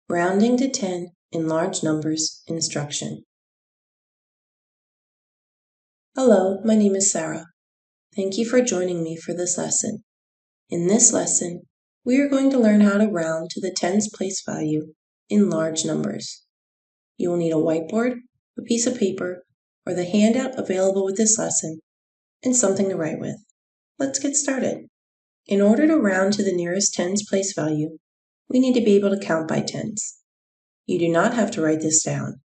Rounding to 10 in large numbers instruction. Hello, my name is Sarah. Thank you for joining me for this lesson. In this lesson, we are going to learn how to round to the tens place value in large numbers. You will need a whiteboard, a piece of paper, or the handout available with this lesson, and something to write with. Let's get started. In order to round to the nearest tens place value, we need to be able to count by tens. You do not have to write this down.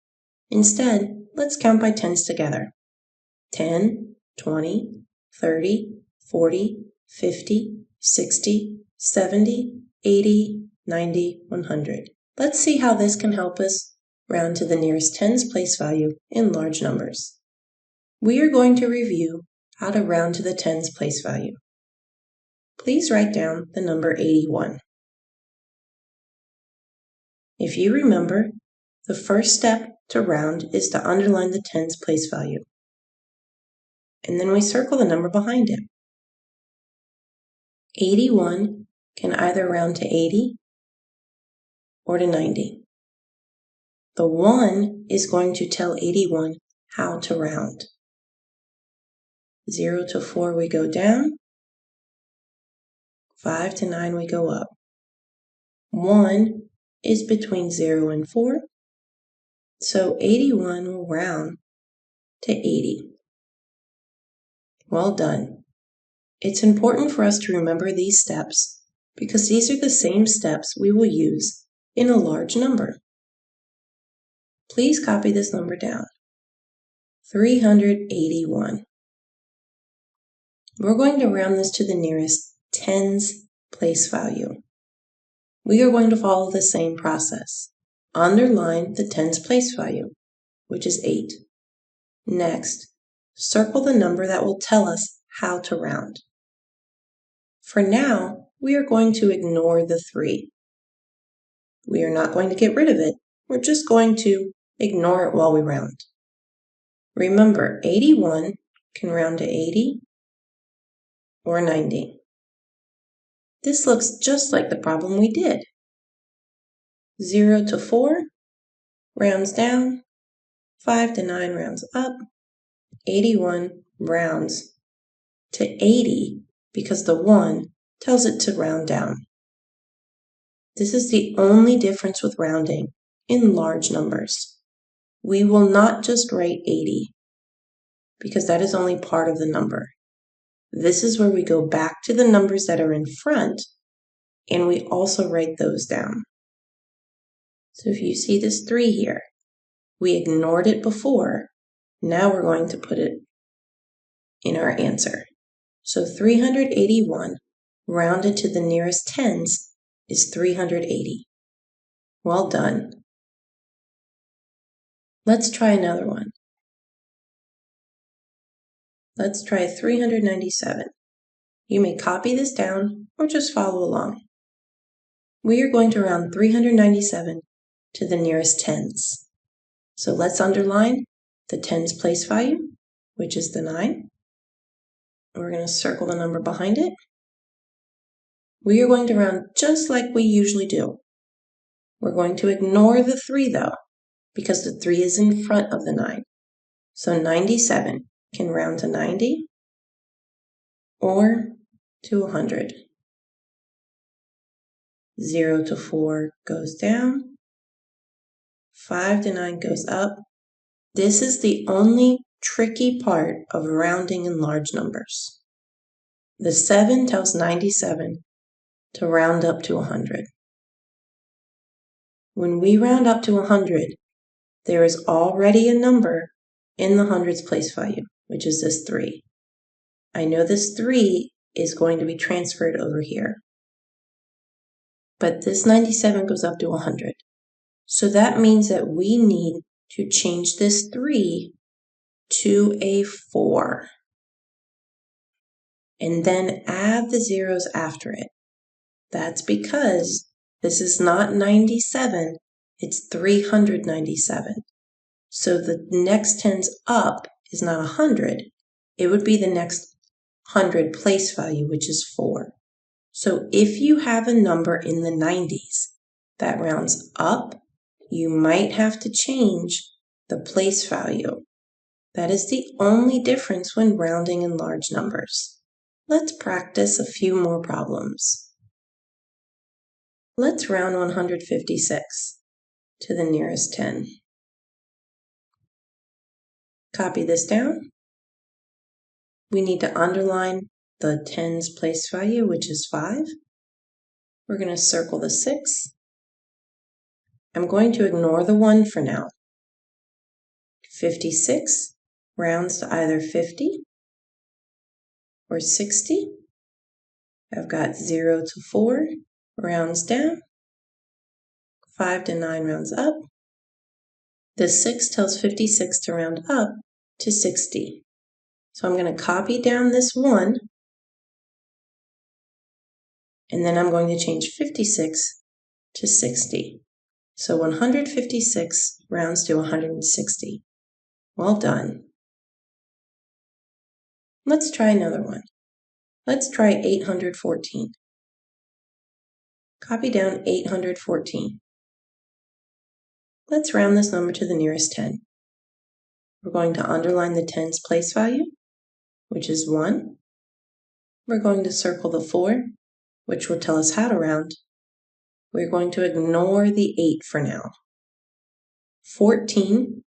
Instead, let's count by tens together. 10, 20, 30, 40, 50, 60, 70, 80, 90, 100. Let's see how this can help us round to the nearest tens place value in large numbers. We are going to review how to round to the tens place value. Please write down the number 81. If you remember, the first step to round is to underline the tens place value. And then we circle the number behind it. 81 can either round to 80 or to 90. The 1 is going to tell 81 how to round. 0 to 4 we go down. 5 to 9 we go up. 1 is between 0 and 4. So 81 will round to 80. Well done. It's important for us to remember these steps because these are the same steps we will use in a large number. Please copy this number down. 381. We're going to round this to the nearest tens place value. We are going to follow the same process. Underline the tens place value, which is 8. Next, circle the number that will tell us how to round. For now, we are going to ignore the 3. We are not going to get rid of it. We're just going to ignore it while we round. Remember, 81 can round to 80 or 90. This looks just like the problem we did. 0 to 4 rounds down, 5 to 9 rounds up, 81 rounds to 80 because the 1 tells it to round down. This is the only difference with rounding in large numbers. We will not just write 80 because that is only part of the number. This is where we go back to the numbers that are in front and we also write those down. So if you see this 3 here, we ignored it before. Now we're going to put it in our answer. So 381 rounded to the nearest tens is 380. Well done. Let's try another one. Let's try 397. You may copy this down or just follow along. We are going to round 397 to the nearest tens. So let's underline the tens place value, which is the 9. We're going to circle the number behind it. We are going to round just like we usually do. We're going to ignore the 3 though, because the 3 is in front of the 9. So 97 can round to 90 or to 100. 0 to 4 goes down. 5 to 9 goes up. This is the only tricky part of rounding in large numbers. The 7 tells 97 to round up to 100. When we round up to 100, there is already a number in the hundreds place value, which is this 3. I know this 3 is going to be transferred over here. But this 97 goes up to 100. So that means that we need to change this 3 to a 4. And then add the zeros after it. That's because this is not 97, it's 397. So the next tens up is not 100, it would be the next 100 place value, which is 4. So if you have a number in the 90s that rounds up, you might have to change the place value. That is the only difference when rounding in large numbers. Let's practice a few more problems. Let's round 156 to the nearest 10. Copy this down. We need to underline the 10's place value, which is 5. We're going to circle the 6. I'm going to ignore the 1 for now. 56 rounds to either 50 or 60. I've got 0 to 4 rounds down. 5 to 9 rounds up. The 6 tells 56 to round up to 60. So I'm going to copy down this 1, and then I'm going to change 56 to 60. So 156 rounds to 160. Well done. Let's try another one. Let's try 814. Copy down 814. Let's round this number to the nearest 10. We're going to underline the 10's place value, which is 1. We're going to circle the 4, which will tell us how to round. We're going to ignore the 8 for now. 14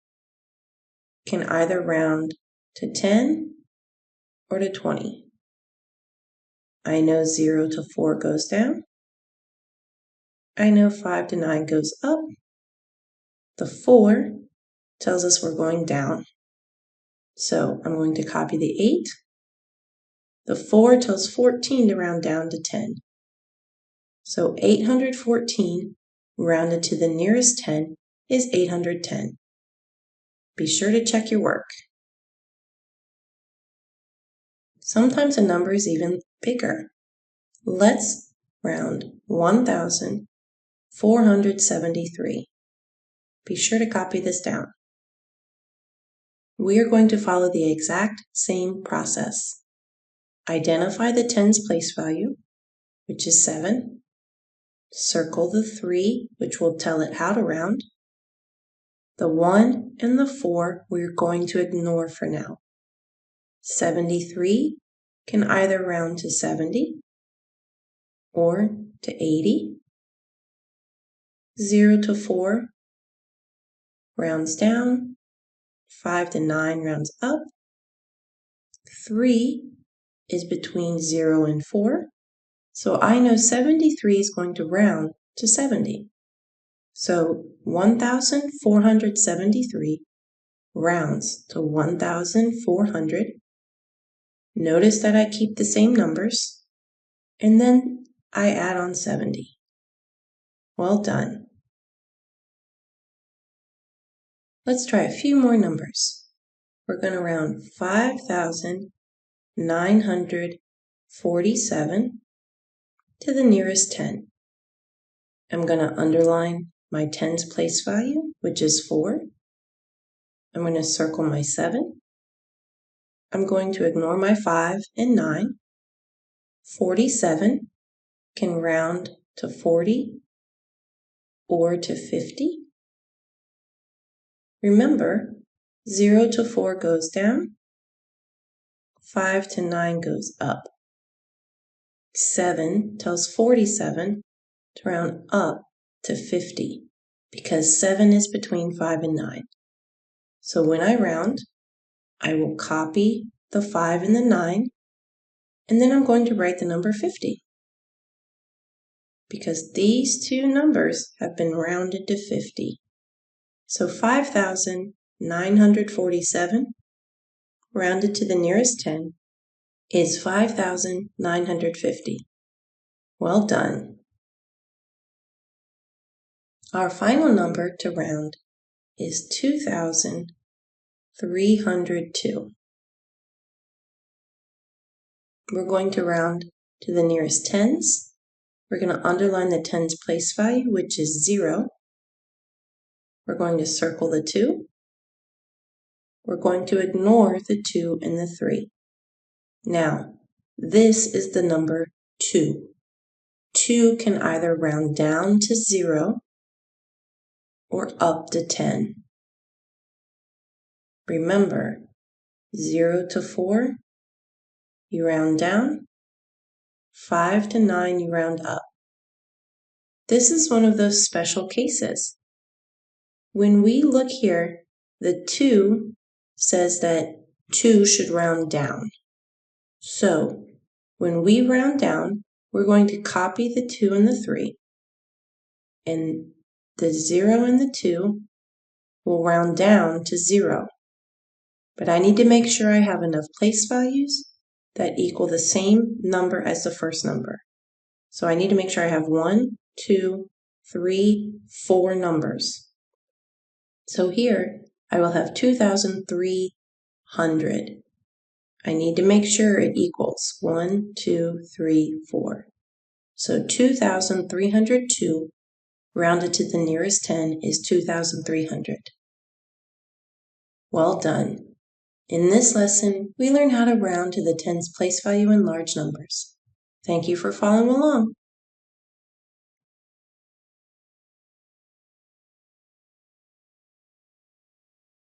can either round to 10 or to 20. I know 0 to 4 goes down. I know 5 to 9 goes up. The 4 tells us we're going down. So I'm going to copy the 8. The 4 tells 14 to round down to 10. So 814 rounded to the nearest 10 is 810. Be sure to check your work. Sometimes a number is even bigger. Let's round 1,473. Be sure to copy this down. We are going to follow the exact same process. Identify the 10's place value, which is 7. Circle the 3, which will tell it how to round. The 1 and the 4 we're going to ignore for now. 73 can either round to 70 or to 80. 0 to 4 rounds down. 5 to 9 rounds up. 3 is between 0 and 4. So I know 73 is going to round to 70. So 1,473 rounds to 1,400. Notice that I keep the same numbers, and then I add on 70. Well done. Let's try a few more numbers. We're going to round 5,947 to the nearest 10. I'm going to underline my 10's place value, which is 4. I'm going to circle my 7. I'm going to ignore my 5 and 9. 47 can round to 40 or to 50. Remember, 0 to 4 goes down. 5 to 9 goes up. 7 tells 47 to round up to 50 because 7 is between 5 and 9. So when I round, I will copy the 5 and the 9, and then I'm going to write the number 50 because these two numbers have been rounded to 50. So 5,947 rounded to the nearest 10 is 5,950. Well done. Our final number to round is 2,302. We're going to round to the nearest 10's. We're going to underline the 10's place value, which is 0. We're going to circle the 2. We're going to ignore the 2 and the 3. Now, this is the number 2. 2 can either round down to 0 or up to 10. Remember, 0 to 4, you round down. 5 to 9, you round up. This is one of those special cases. When we look here, the 2 says that 2 should round down. So when we round down, we're going to copy the 2 and the 3, and the 0 and the 2 will round down to 0. But I need to make sure I have enough place values that equal the same number as the first number. So I need to make sure I have 1, 2, 3, 4 numbers. So here I will have 2,300. I need to make sure it equals 1, 2, 3, 4. So 2,302 rounded to the nearest 10 is 2,300. Well done. In this lesson, we learn how to round to the tens place value in large numbers. Thank you for following along.